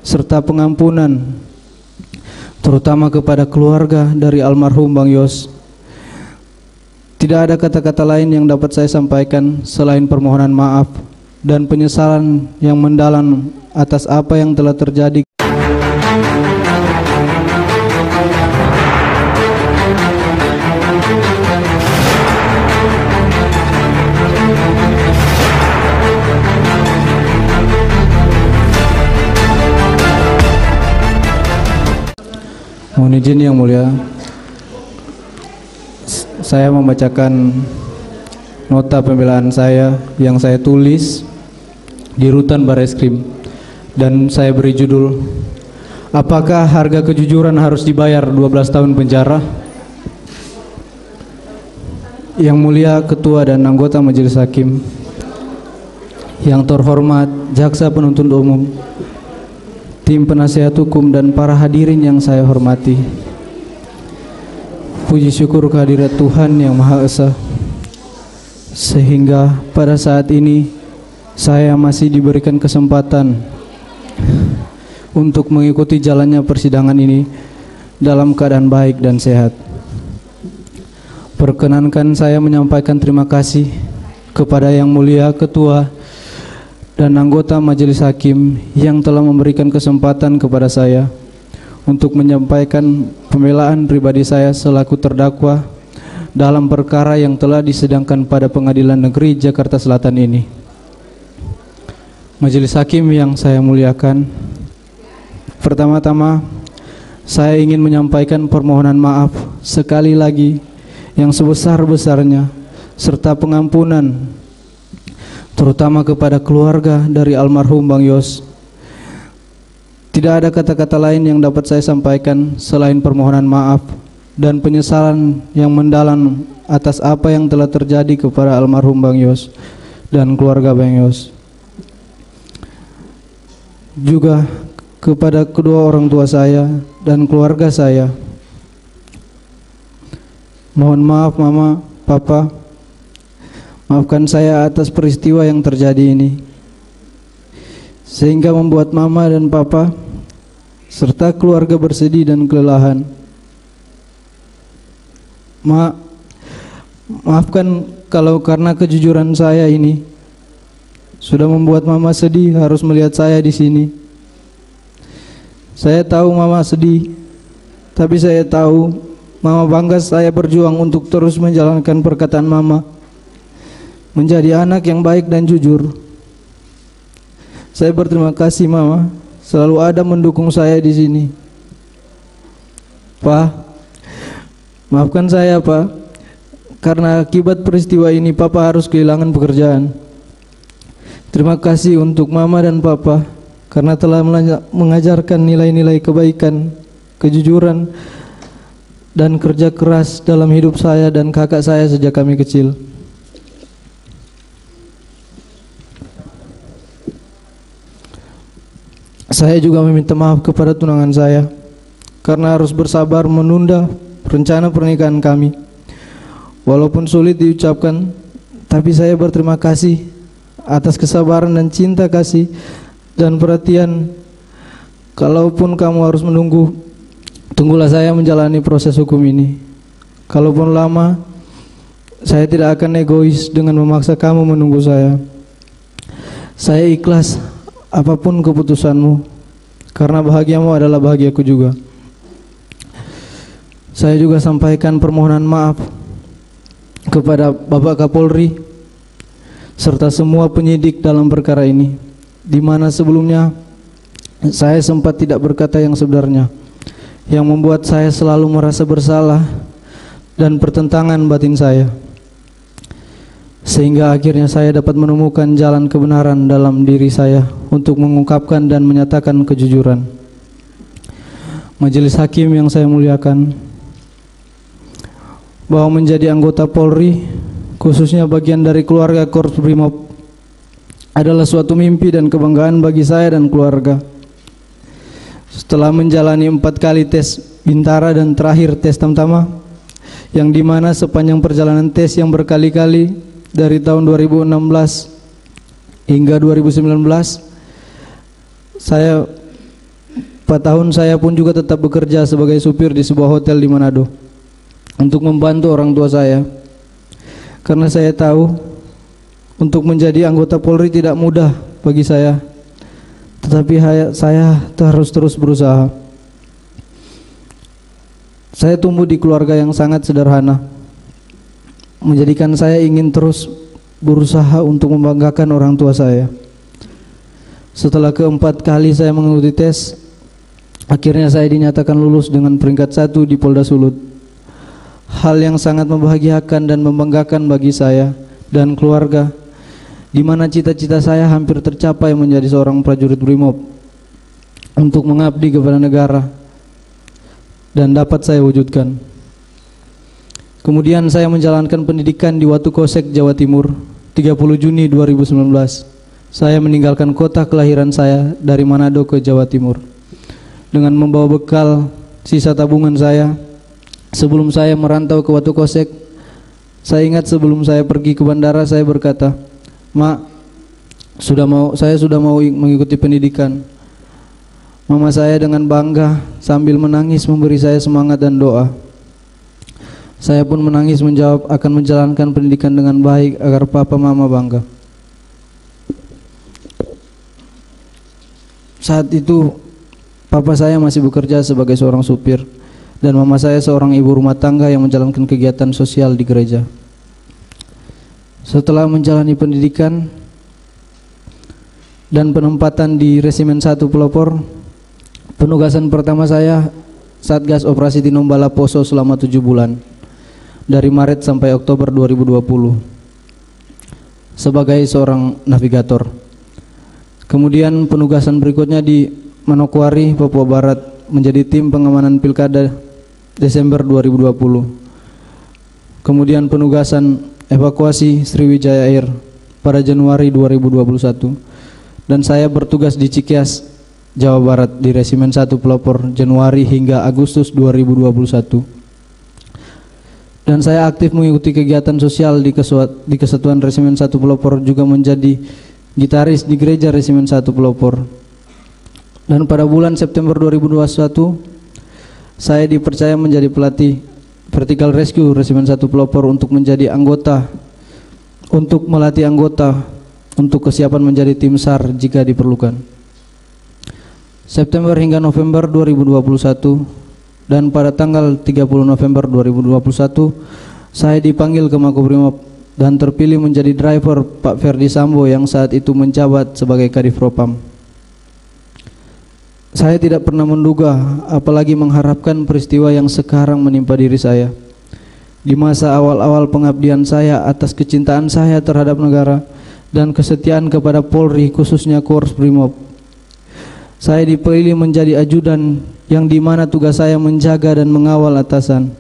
serta pengampunan, terutama kepada keluarga dari almarhum Bang Yos. Tidak ada kata-kata lain yang dapat saya sampaikan selain permohonan maaf dan penyesalan yang mendalam atas apa yang telah terjadi. Mohon izin yang mulia, saya membacakan nota pembelaan saya yang saya tulis di Rutan Barreskrim, dan saya beri judul, apakah harga kejujuran harus dibayar 12 tahun penjara? Yang mulia Ketua dan anggota Majelis Hakim, yang terhormat Jaksa Penuntut Umum, tim penasihat hukum, dan para hadirin yang saya hormati. Puji syukur kehadirat Tuhan Yang Maha Esa, sehingga pada saat ini saya masih diberikan kesempatan untuk mengikuti jalannya persidangan ini dalam keadaan baik dan sehat. Perkenankan saya menyampaikan terima kasih kepada Yang Mulia Ketua dan anggota Majelis Hakim yang telah memberikan kesempatan kepada saya untuk menyampaikan pembelaan pribadi saya selaku terdakwa dalam perkara yang telah disidangkan pada Pengadilan Negeri Jakarta Selatan ini. Majelis Hakim yang saya muliakan, pertama-tama saya ingin menyampaikan permohonan maaf sekali lagi yang sebesar-besarnya serta pengampunan, terutama kepada keluarga dari almarhum Bang Yos. Tidak ada kata-kata lain yang dapat saya sampaikan selain permohonan maaf dan penyesalan yang mendalam atas apa yang telah terjadi kepada almarhum Bang Yos dan keluarga Bang Yos. Juga kepada kedua orang tua saya dan keluarga saya. Mohon maaf Mama, Papa, maafkan saya atas peristiwa yang terjadi ini, sehingga membuat Mama dan Papa serta keluarga bersedih dan kelelahan. Maafkan kalau karena kejujuran saya ini sudah membuat Mama sedih harus melihat saya di sini. Saya tahu Mama sedih, tapi saya tahu Mama bangga saya berjuang untuk terus menjalankan perkataan Mama, menjadi anak yang baik dan jujur. Saya berterima kasih Mama selalu ada mendukung saya di sini. Pak, maafkan saya Pak, karena akibat peristiwa ini Papa harus kehilangan pekerjaan. Terima kasih untuk Mama dan Papa karena telah mengajarkan nilai-nilai kebaikan, kejujuran, dan kerja keras dalam hidup saya dan kakak saya sejak kami kecil. Saya juga meminta maaf kepada tunangan saya karena harus bersabar menunda rencana pernikahan kami. Walaupun sulit diucapkan, tapi saya berterima kasih atas kesabaran dan cinta kasih dan perhatian. Kalaupun kamu harus menunggu, tunggulah saya menjalani proses hukum ini. Kalaupun lama, saya tidak akan egois dengan memaksa kamu menunggu saya. Saya ikhlas apapun keputusanmu, karena bahagiamu adalah bahagiaku juga. Saya juga sampaikan permohonan maaf kepada Bapak Kapolri serta semua penyidik dalam perkara ini, di mana sebelumnya saya sempat tidak berkata yang sebenarnya, yang membuat saya selalu merasa bersalah dan pertentangan batin saya, sehingga akhirnya saya dapat menemukan jalan kebenaran dalam diri saya untuk mengungkapkan dan menyatakan kejujuran. Majelis Hakim yang saya muliakan, bahwa menjadi anggota Polri, khususnya bagian dari keluarga Korps Brimob, adalah suatu mimpi dan kebanggaan bagi saya dan keluarga. Setelah menjalani 4 kali tes Bintara dan terakhir tes Tamtama, yang dimana sepanjang perjalanan tes yang berkali-kali dari tahun 2016 hingga 2019, saya tahun saya pun juga tetap bekerja sebagai supir di sebuah hotel di Manado untuk membantu orang tua saya. Karena saya tahu untuk menjadi anggota Polri tidak mudah bagi saya, tetapi saya harus terus berusaha. Saya tumbuh di keluarga yang sangat sederhana, menjadikan saya ingin terus berusaha untuk membanggakan orang tua saya. Setelah keempat kali saya mengikuti tes, akhirnya saya dinyatakan lulus dengan peringkat 1 di Polda Sulut. Hal yang sangat membahagiakan dan membanggakan bagi saya dan keluarga, di mana cita-cita saya hampir tercapai menjadi seorang prajurit Brimob untuk mengabdi kepada negara, dan dapat saya wujudkan. Kemudian saya menjalankan pendidikan di Watu Kosek, Jawa Timur. 30 Juni 2019 saya meninggalkan kota kelahiran saya dari Manado ke Jawa Timur dengan membawa bekal sisa tabungan saya. Sebelum saya merantau ke Watu Kosek, saya ingat sebelum saya pergi ke bandara saya berkata, "Mak, saya sudah mau mengikuti pendidikan." Mama saya dengan bangga sambil menangis memberi saya semangat dan doa. Saya pun menangis menjawab akan menjalankan pendidikan dengan baik agar papa mama bangga. Saat itu papa saya masih bekerja sebagai seorang supir dan mama saya seorang ibu rumah tangga yang menjalankan kegiatan sosial di gereja. Setelah menjalani pendidikan dan penempatan di Resimen 1 Pelopor, penugasan pertama saya Satgas Operasi Tinombala Poso selama 7 bulan, dari Maret sampai Oktober 2020 sebagai seorang navigator. Kemudian penugasan berikutnya di Manokwari, Papua Barat, menjadi tim pengamanan Pilkada Desember 2020. Kemudian penugasan evakuasi Sriwijaya Air pada Januari 2021, dan saya bertugas di Cikias, Jawa Barat di Resimen 1 Pelopor Januari hingga Agustus 2021. Dan saya aktif mengikuti kegiatan sosial di Kesatuan Resimen 1 Pelopor, juga menjadi gitaris di gereja Resimen 1 Pelopor. Dan pada bulan September 2021 saya dipercaya menjadi pelatih Vertical Rescue Resimen 1 Pelopor untuk melatih anggota untuk kesiapan menjadi tim SAR jika diperlukan. September hingga November 2021, dan pada tanggal 30 November 2021 saya dipanggil ke Makobrimob dan terpilih menjadi driver Pak Ferdi Sambo yang saat itu menjabat sebagai Kadif Propam. Saya tidak pernah menduga, apalagi mengharapkan peristiwa yang sekarang menimpa diri saya. Di masa awal-awal pengabdian saya atas kecintaan saya terhadap negara dan kesetiaan kepada Polri, khususnya Korps Brimob, saya dipilih menjadi ajudan yang dimana tugas saya menjaga dan mengawal atasan.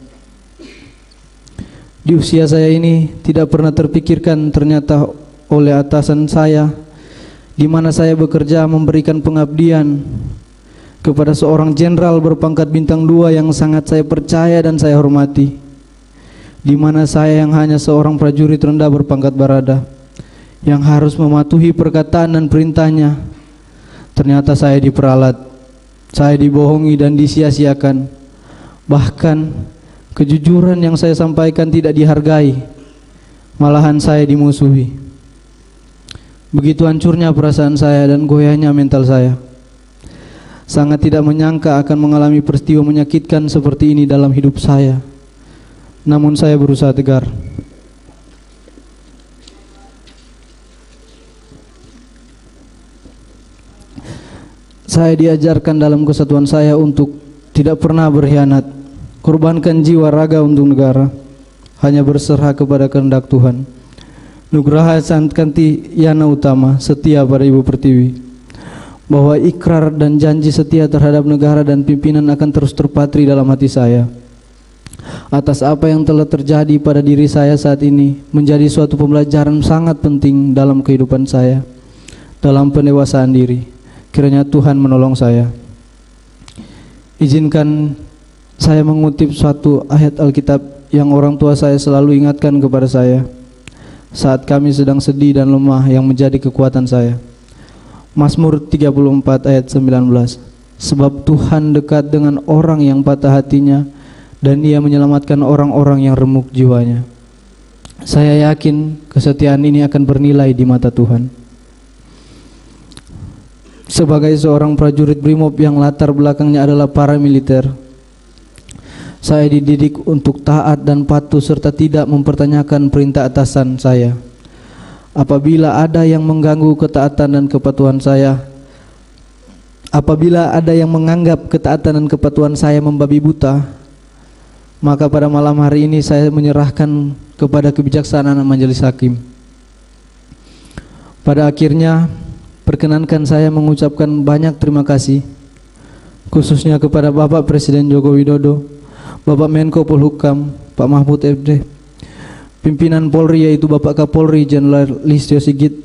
Di usia saya ini tidak pernah terpikirkan ternyata oleh atasan saya, di mana saya bekerja memberikan pengabdian kepada seorang jenderal berpangkat bintang 2 yang sangat saya percaya dan saya hormati, di mana saya yang hanya seorang prajurit rendah berpangkat barada yang harus mematuhi perkataan dan perintahnya, ternyata saya diperalat, saya dibohongi dan disia-siakan. Bahkan kejujuran yang saya sampaikan tidak dihargai, malahan saya dimusuhi. Begitu hancurnya perasaan saya dan goyahnya mental saya. Sangat tidak menyangka akan mengalami peristiwa menyakitkan seperti ini dalam hidup saya. Namun saya berusaha tegar. Saya diajarkan dalam kesatuan saya untuk tidak pernah berkhianat, korbankan jiwa raga untuk negara, hanya berserah kepada kehendak Tuhan. Nugraha Sankanti Yana Utama, setia pada Ibu Pertiwi, bahwa ikrar dan janji setia terhadap negara dan pimpinan akan terus terpatri dalam hati saya. Atas apa yang telah terjadi pada diri saya saat ini menjadi suatu pembelajaran sangat penting dalam kehidupan saya, dalam pendewasaan diri. Kiranya Tuhan menolong saya. Izinkan saya mengutip suatu ayat Alkitab yang orang tua saya selalu ingatkan kepada saya saat kami sedang sedih dan lemah, yang menjadi kekuatan saya. Mazmur 34 ayat 19. sebab Tuhan dekat dengan orang yang patah hatinya dan Ia menyelamatkan orang-orang yang remuk jiwanya. Saya yakin kesetiaan ini akan bernilai di mata Tuhan. Sebagai seorang prajurit BRIMOB yang latar belakangnya adalah paramiliter, saya dididik untuk taat dan patuh serta tidak mempertanyakan perintah atasan saya. Apabila ada yang mengganggu ketaatan dan kepatuhan saya, apabila ada yang menganggap ketaatan dan kepatuhan saya membabi buta, maka pada malam hari ini saya menyerahkan kepada kebijaksanaan majelis hakim. Pada akhirnya, perkenankan saya mengucapkan banyak terima kasih, khususnya kepada Bapak Presiden Joko Widodo, Bapak Menko Polhukam, Pak Mahfud MD, pimpinan Polri yaitu Bapak Kapolri Jenderal Listio Sigit,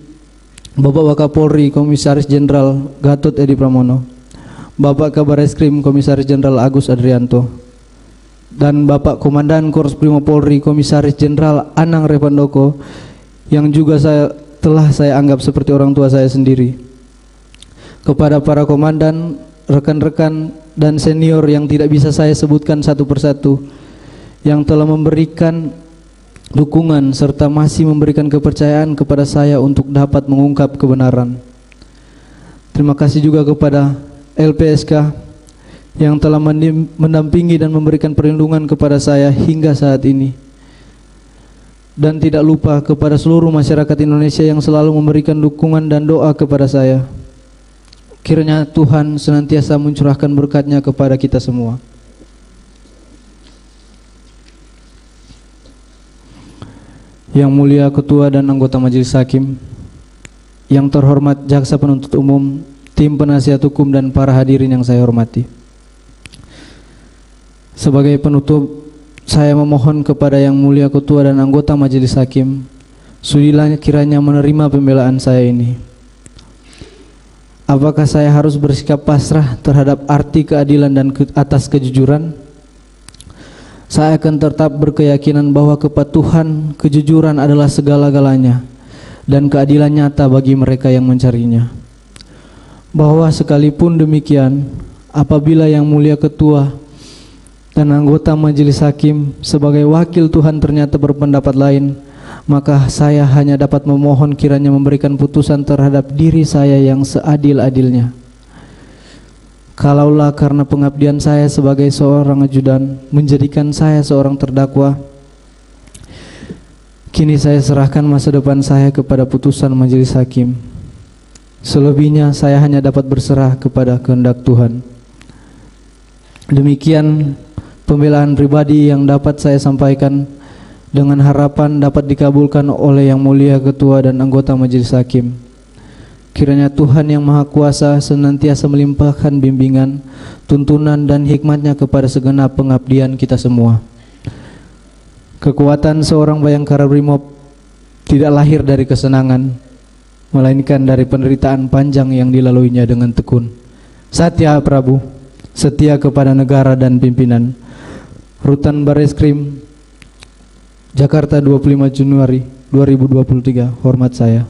Bapak Wakapolri Komisaris Jenderal Gatot Edi Pramono, Bapak Kabareskrim Komisaris Jenderal Agus Adrianto, dan Bapak Komandan Korps Brimob Polri Komisaris Jenderal Anang Repandoko, yang juga telah saya anggap seperti orang tua saya sendiri. Kepada para komandan, rekan-rekan dan senior yang tidak bisa saya sebutkan satu persatu, yang telah memberikan dukungan serta masih memberikan kepercayaan kepada saya untuk dapat mengungkap kebenaran. Terima kasih juga kepada LPSK yang telah mendampingi dan memberikan perlindungan kepada saya hingga saat ini. Dan tidak lupa kepada seluruh masyarakat Indonesia yang selalu memberikan dukungan dan doa kepada saya. Kiranya Tuhan senantiasa mencurahkan berkat-Nya kepada kita semua. Yang mulia Ketua dan anggota Majelis Hakim, yang terhormat Jaksa Penuntut Umum, tim penasihat hukum dan para hadirin yang saya hormati. Sebagai penutup, saya memohon kepada yang mulia Ketua dan anggota Majelis Hakim, sudilah kiranya menerima pembelaan saya ini. Apakah saya harus bersikap pasrah terhadap arti keadilan dan atas kejujuran? Saya akan tetap berkeyakinan bahwa kepatuhan, kejujuran adalah segala-galanya dan keadilan nyata bagi mereka yang mencarinya. Bahwa sekalipun demikian, apabila yang mulia Ketua dan anggota Majelis Hakim sebagai wakil Tuhan ternyata berpendapat lain, maka saya hanya dapat memohon kiranya memberikan putusan terhadap diri saya yang seadil-adilnya. Kalaulah karena pengabdian saya sebagai seorang ajudan menjadikan saya seorang terdakwa, kini saya serahkan masa depan saya kepada putusan Majelis Hakim. Selebihnya saya hanya dapat berserah kepada kehendak Tuhan. Demikian pembelaan pribadi yang dapat saya sampaikan, dengan harapan dapat dikabulkan oleh yang mulia Ketua dan anggota Majelis Hakim. Kiranya Tuhan yang Maha Kuasa senantiasa melimpahkan bimbingan, tuntunan dan hikmat-Nya kepada segenap pengabdian kita semua. Kekuatan seorang Bayangkara Brimob tidak lahir dari kesenangan, melainkan dari penderitaan panjang yang dilaluinya dengan tekun. Satya Prabu, setia kepada negara dan pimpinan. Rutan Bareskrim, Jakarta 25 Januari 2023. Hormat saya.